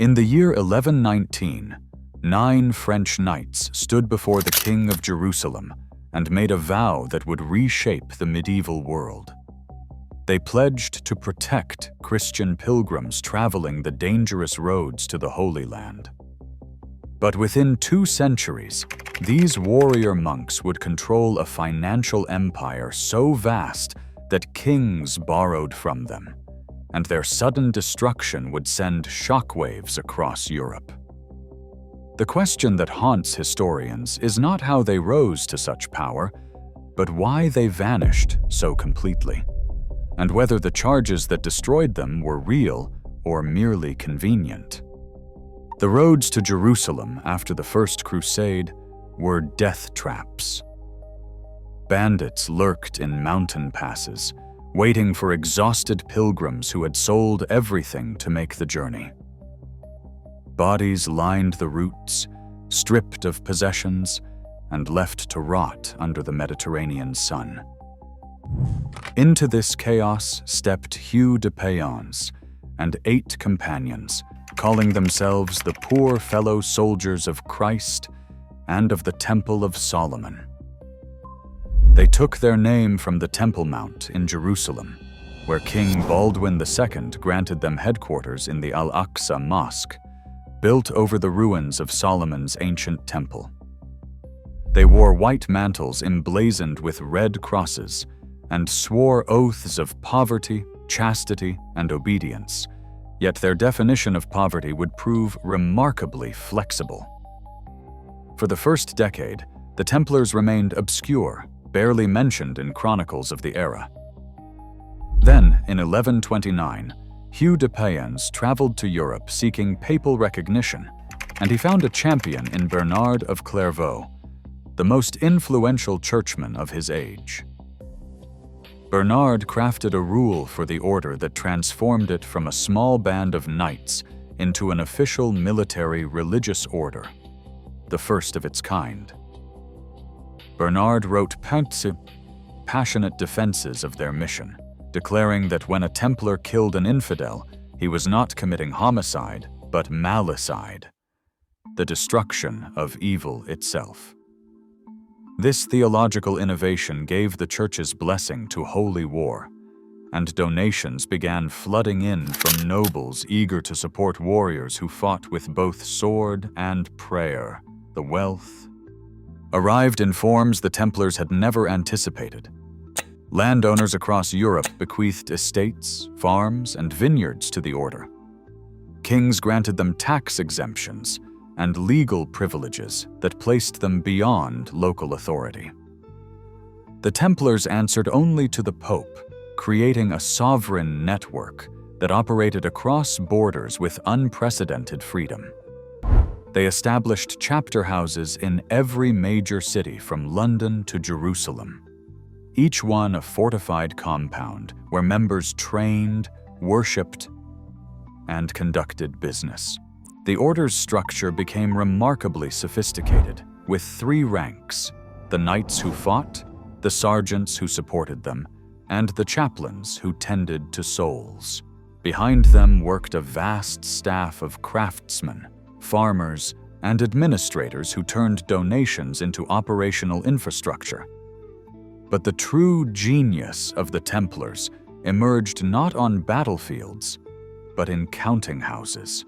In the year 1119, 9 French knights stood before the King of Jerusalem and made a vow that would reshape the medieval world. They pledged to protect Christian pilgrims traveling the dangerous roads to the Holy Land. But within 2 centuries, these warrior monks would control a financial empire so vast that kings borrowed from them, and their sudden destruction would send shockwaves across Europe. The question that haunts historians is not how they rose to such power, but why they vanished so completely, and whether the charges that destroyed them were real or merely convenient. The roads to Jerusalem after the First Crusade were death traps. Bandits lurked in mountain passes, waiting for exhausted pilgrims who had sold everything to make the journey. Bodies lined the routes, stripped of possessions, and left to rot under the Mediterranean sun. Into this chaos stepped Hugh de Payens and 8 companions, calling themselves the poor fellow soldiers of Christ and of the Temple of Solomon. They took their name from the Temple Mount in Jerusalem, where King Baldwin II granted them headquarters in the Al-Aqsa Mosque, built over the ruins of Solomon's ancient temple. They wore white mantles emblazoned with red crosses and swore oaths of poverty, chastity, and obedience, yet their definition of poverty would prove remarkably flexible. For the first decade, the Templars remained obscure, barely mentioned in chronicles of the era. Then, in 1129, Hugh de Payens traveled to Europe seeking papal recognition, and he found a champion in Bernard of Clairvaux, the most influential churchman of his age. Bernard crafted a rule for the order that transformed it from a small band of knights into an official military religious order, the first of its kind. Bernard wrote passionate defenses of their mission, declaring that when a Templar killed an infidel, he was not committing homicide, but malicide, the destruction of evil itself. This theological innovation gave the Church's blessing to holy war, and donations began flooding in from nobles eager to support warriors who fought with both sword and prayer. The wealth arrived in forms the Templars had never anticipated. Landowners across Europe bequeathed estates, farms, and vineyards to the order. Kings granted them tax exemptions and legal privileges that placed them beyond local authority. The Templars answered only to the Pope, creating a sovereign network that operated across borders with unprecedented freedom. They established chapter houses in every major city from London to Jerusalem, each one a fortified compound where members trained, worshipped, and conducted business. The order's structure became remarkably sophisticated, with 3 ranks: the knights who fought, the sergeants who supported them, and the chaplains who tended to souls. Behind them worked a vast staff of craftsmen, farmers, and administrators who turned donations into operational infrastructure. But the true genius of the Templars emerged not on battlefields, but in counting houses.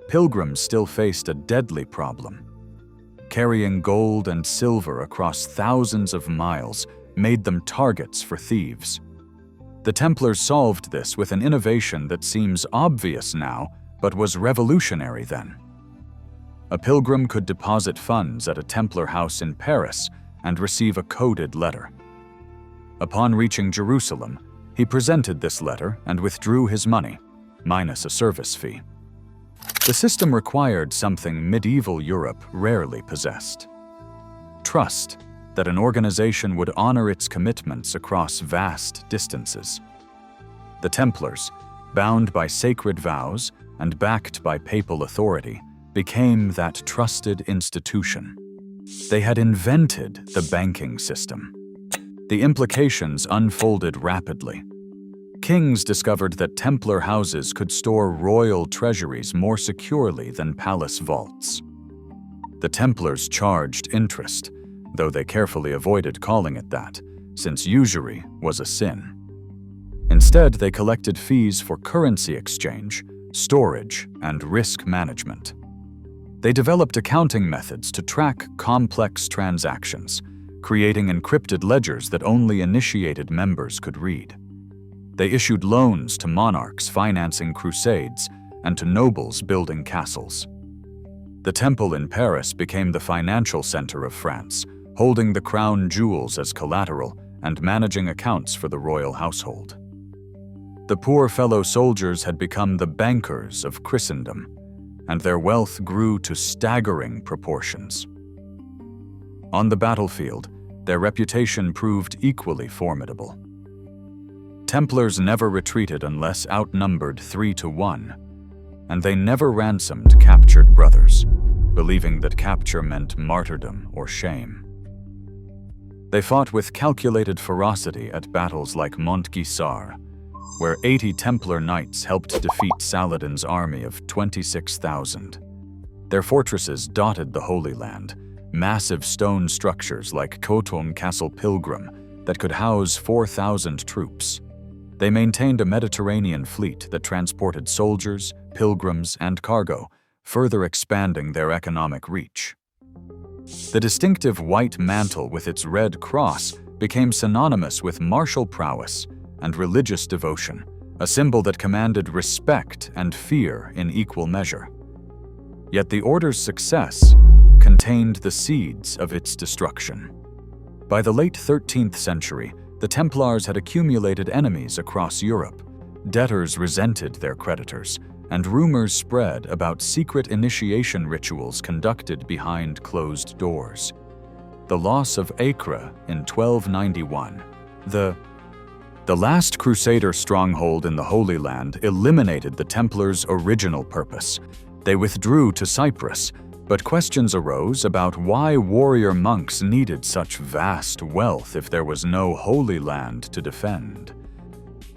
Pilgrims still faced a deadly problem. Carrying gold and silver across thousands of miles made them targets for thieves. The Templars solved this with an innovation that seems obvious now, but was revolutionary then. A pilgrim could deposit funds at a Templar house in Paris and receive a coded letter. Upon reaching Jerusalem, he presented this letter and withdrew his money, minus a service fee. The system required something medieval Europe rarely possessed: trust that an organization would honor its commitments across vast distances. The Templars, bound by sacred vows and backed by papal authority, became that trusted institution. They had invented the banking system. The implications unfolded rapidly. Kings discovered that Templar houses could store royal treasuries more securely than palace vaults. The Templars charged interest, though they carefully avoided calling it that, since usury was a sin. Instead, they collected fees for currency exchange, storage, and risk management. They developed accounting methods to track complex transactions, creating encrypted ledgers that only initiated members could read. They issued loans to monarchs financing crusades and to nobles building castles. The temple in Paris became the financial center of France, holding the crown jewels as collateral and managing accounts for the royal household. The poor fellow soldiers had become the bankers of Christendom, and their wealth grew to staggering proportions. On the battlefield, their reputation proved equally formidable. Templars never retreated unless outnumbered 3-1, and they never ransomed captured brothers, believing that capture meant martyrdom or shame. They fought with calculated ferocity at battles like Montgisard, where 80 Templar knights helped defeat Saladin's army of 26,000. Their fortresses dotted the Holy Land, massive stone structures like Coton Castle Pilgrim that could house 4,000 troops. They maintained a Mediterranean fleet that transported soldiers, pilgrims, and cargo, further expanding their economic reach. The distinctive white mantle with its red cross became synonymous with martial prowess and religious devotion, a symbol that commanded respect and fear in equal measure. Yet the order's success contained the seeds of its destruction. By the late 13th century, the Templars had accumulated enemies across Europe. Debtors resented their creditors, and rumors spread about secret initiation rituals conducted behind closed doors. The loss of Acre in 1291, the last Crusader stronghold in the Holy Land, eliminated the Templars' original purpose. They withdrew to Cyprus, but questions arose about why warrior monks needed such vast wealth if there was no Holy Land to defend.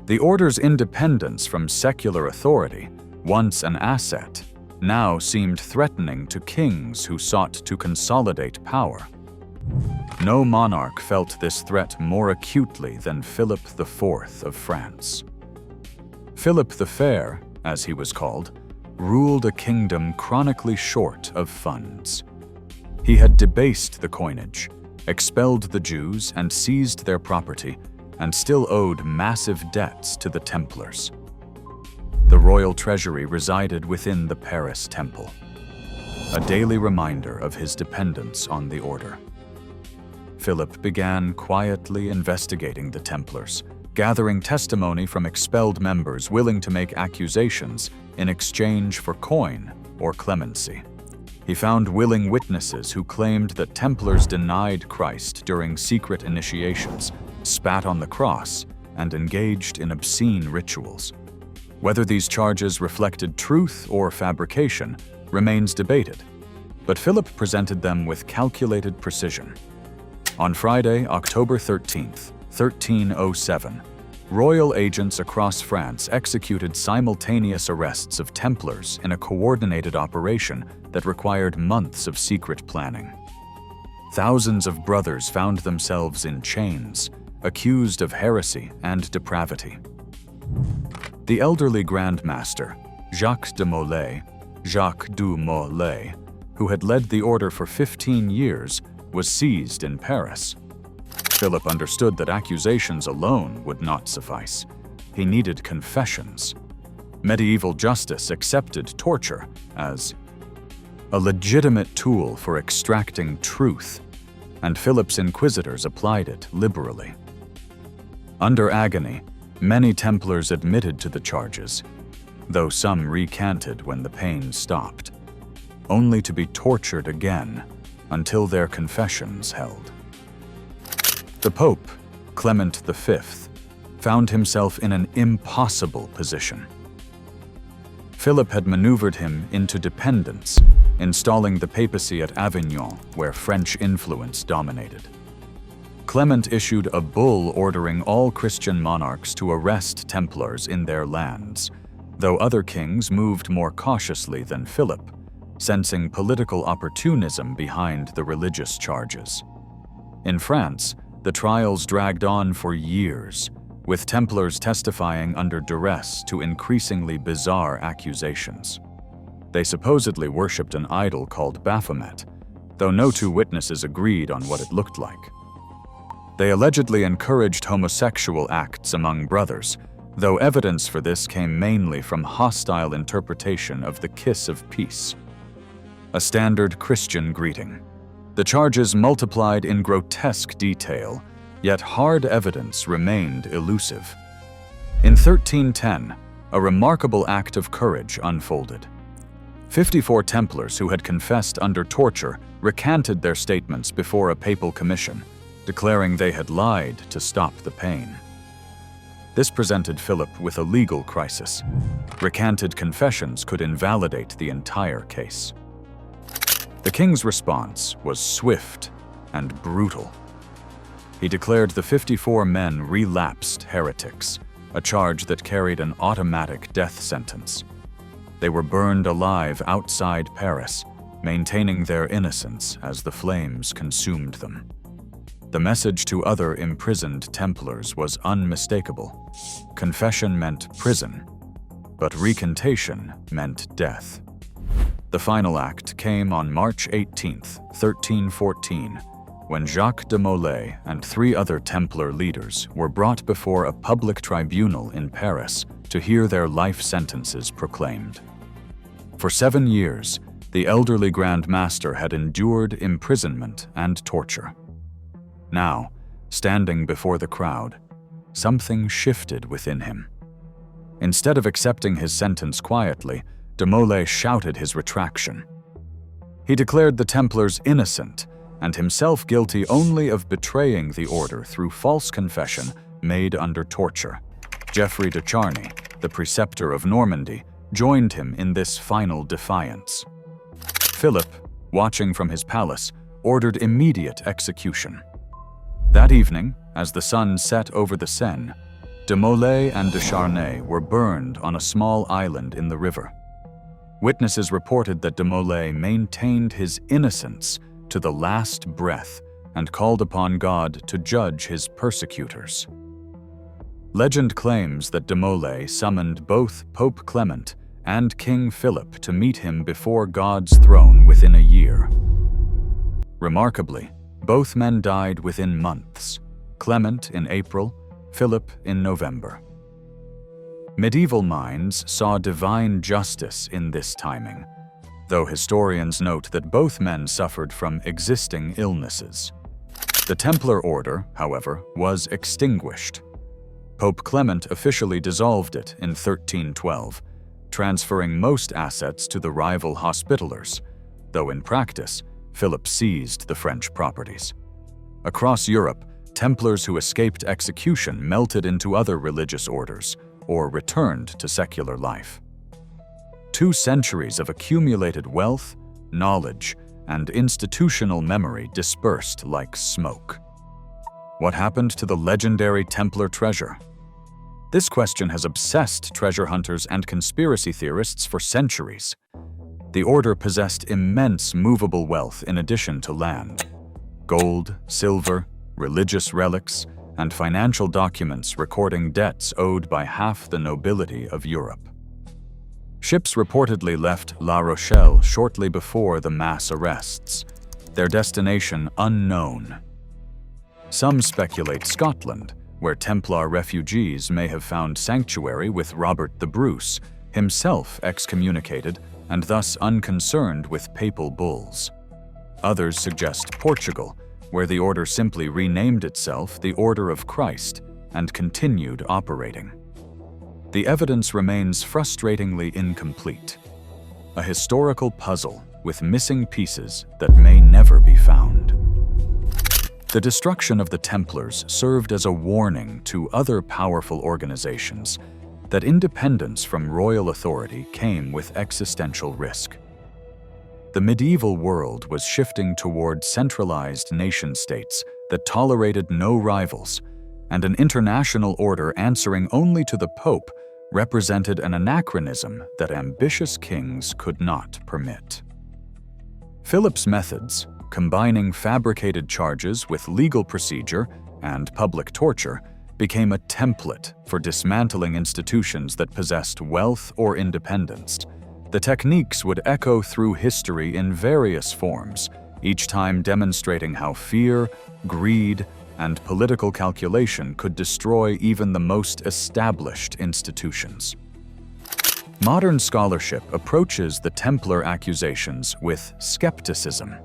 The order's independence from secular authority, once an asset, now seemed threatening to kings who sought to consolidate power. No monarch felt this threat more acutely than Philip IV of France. Philip the Fair, as he was called, ruled a kingdom chronically short of funds. He had debased the coinage, expelled the Jews and seized their property, and still owed massive debts to the Templars. The royal treasury resided within the Paris Temple, a daily reminder of his dependence on the order. Philip began quietly investigating the Templars, gathering testimony from expelled members willing to make accusations in exchange for coin or clemency. He found willing witnesses who claimed that Templars denied Christ during secret initiations, spat on the cross, and engaged in obscene rituals. Whether these charges reflected truth or fabrication remains debated, but Philip presented them with calculated precision. On Friday, October 13th, 1307, royal agents across France executed simultaneous arrests of Templars in a coordinated operation that required months of secret planning. Thousands of brothers found themselves in chains, accused of heresy and depravity. The elderly Grand Master, Jacques du Molay, who had led the order for 15 years, was seized in Paris. Philip understood that accusations alone would not suffice. He needed confessions. Medieval justice accepted torture as a legitimate tool for extracting truth, and Philip's inquisitors applied it liberally. Under agony, many Templars admitted to the charges, though some recanted when the pain stopped, only to be tortured again until their confessions held. The Pope, Clement V, found himself in an impossible position. Philip had maneuvered him into dependence, installing the papacy at Avignon, where French influence dominated. Clement issued a bull ordering all Christian monarchs to arrest Templars in their lands, though other kings moved more cautiously than Philip, sensing political opportunism behind the religious charges. In France, the trials dragged on for years, with Templars testifying under duress to increasingly bizarre accusations. They supposedly worshipped an idol called Baphomet, though no two witnesses agreed on what it looked like. They allegedly encouraged homosexual acts among brothers, though evidence for this came mainly from hostile interpretation of the kiss of peace, a standard Christian greeting. The charges multiplied in grotesque detail, yet hard evidence remained elusive. In 1310, a remarkable act of courage unfolded. 54 Templars who had confessed under torture recanted their statements before a papal commission, declaring they had lied to stop the pain. This presented Philip with a legal crisis. Recanted confessions could invalidate the entire case. The king's response was swift and brutal. He declared the 54 men relapsed heretics, a charge that carried an automatic death sentence. They were burned alive outside Paris, maintaining their innocence as the flames consumed them. The message to other imprisoned Templars was unmistakable. Confession meant prison, but recantation meant death. The final act came on March 18, 1314, when Jacques de Molay and 3 other Templar leaders were brought before a public tribunal in Paris to hear their life sentences proclaimed. For 7 years, the elderly Grand Master had endured imprisonment and torture. Now, standing before the crowd, something shifted within him. Instead of accepting his sentence quietly, de Molay shouted his retraction. He declared the Templars innocent and himself guilty only of betraying the order through false confession made under torture. Geoffrey de Charny, the preceptor of Normandy, joined him in this final defiance. Philip, watching from his palace, ordered immediate execution. That evening, as the sun set over the Seine, de Molay and de Charny were burned on a small island in the river. Witnesses reported that de Molay maintained his innocence to the last breath and called upon God to judge his persecutors. Legend claims that de Molay summoned both Pope Clement and King Philip to meet him before God's throne within a year. Remarkably, both men died within months, Clement in April, Philip in November. Medieval minds saw divine justice in this timing, though historians note that both men suffered from existing illnesses. The Templar order, however, was extinguished. Pope Clement officially dissolved it in 1312, transferring most assets to the rival Hospitallers, though in practice, Philip seized the French properties. Across Europe, Templars who escaped execution melted into other religious orders or returned to secular life. 2 centuries of accumulated wealth, knowledge, and institutional memory dispersed like smoke. What happened to the legendary Templar treasure? This question has obsessed treasure hunters and conspiracy theorists for centuries. The order possessed immense movable wealth in addition to land. Gold, silver, religious relics, and financial documents recording debts owed by half the nobility of Europe. Ships reportedly left La Rochelle shortly before the mass arrests, their destination unknown. Some speculate Scotland, where Templar refugees may have found sanctuary with Robert the Bruce, himself excommunicated and thus unconcerned with papal bulls. Others suggest Portugal, where the order simply renamed itself the Order of Christ and continued operating. The evidence remains frustratingly incomplete, a historical puzzle with missing pieces that may never be found. The destruction of the Templars served as a warning to other powerful organizations that independence from royal authority came with existential risk. The medieval world was shifting toward centralized nation-states that tolerated no rivals, and an international order answering only to the Pope represented an anachronism that ambitious kings could not permit. Philip's methods, combining fabricated charges with legal procedure and public torture, became a template for dismantling institutions that possessed wealth or independence. The techniques would echo through history in various forms, each time demonstrating how fear, greed, and political calculation could destroy even the most established institutions. Modern scholarship approaches the Templar accusations with skepticism.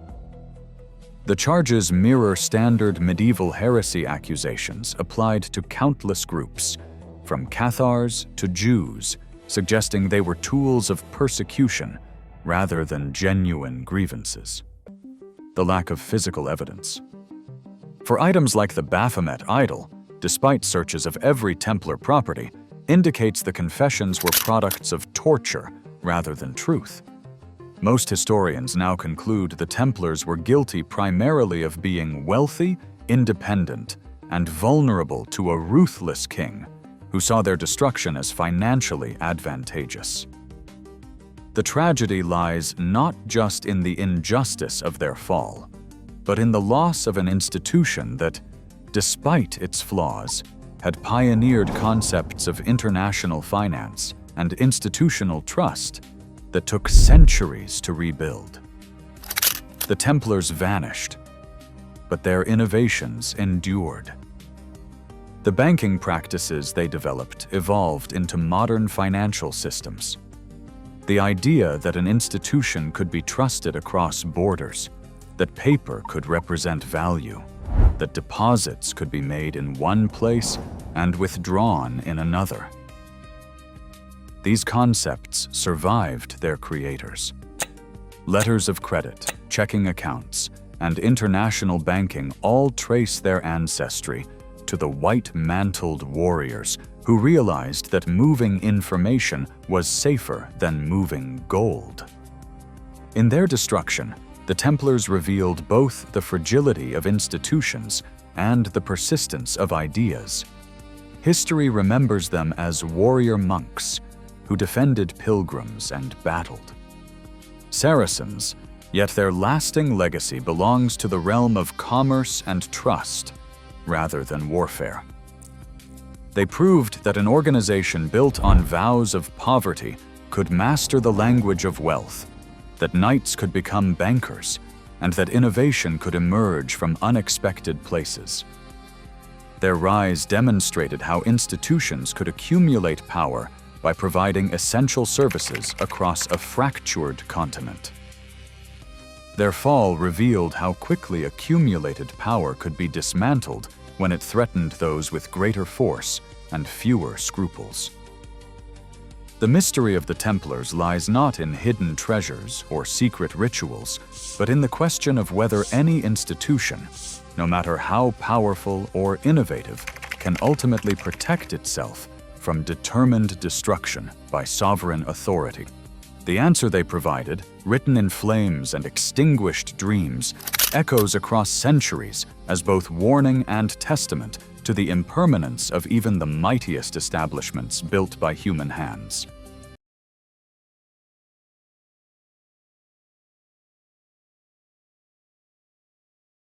The charges mirror standard medieval heresy accusations applied to countless groups, from Cathars to Jews, suggesting they were tools of persecution rather than genuine grievances. The lack of physical evidence. For items like the Baphomet idol, despite searches of every Templar property, indicates the confessions were products of torture rather than truth. Most historians now conclude the Templars were guilty primarily of being wealthy, independent, and vulnerable to a ruthless king who saw their destruction as financially advantageous. The tragedy lies not just in the injustice of their fall, but in the loss of an institution that, despite its flaws, had pioneered concepts of international finance and institutional trust that took centuries to rebuild. The Templars vanished, but their innovations endured. The banking practices they developed evolved into modern financial systems. The idea that an institution could be trusted across borders, that paper could represent value, that deposits could be made in one place and withdrawn in another. These concepts survived their creators. Letters of credit, checking accounts, and international banking all trace their ancestry to the white-mantled warriors who realized that moving information was safer than moving gold. In their destruction, the Templars revealed both the fragility of institutions and the persistence of ideas. History remembers them as warrior monks who defended pilgrims and battled. Saracens, yet their lasting legacy belongs to the realm of commerce and trust rather than warfare. They proved that an organization built on vows of poverty could master the language of wealth, that knights could become bankers, and that innovation could emerge from unexpected places. Their rise demonstrated how institutions could accumulate power by providing essential services across a fractured continent. Their fall revealed how quickly accumulated power could be dismantled when it threatened those with greater force and fewer scruples. The mystery of the Templars lies not in hidden treasures or secret rituals, but in the question of whether any institution, no matter how powerful or innovative, can ultimately protect itself from determined destruction by sovereign authority. The answer they provided, written in flames and extinguished dreams, echoes across centuries as both warning and testament to the impermanence of even the mightiest establishments built by human hands.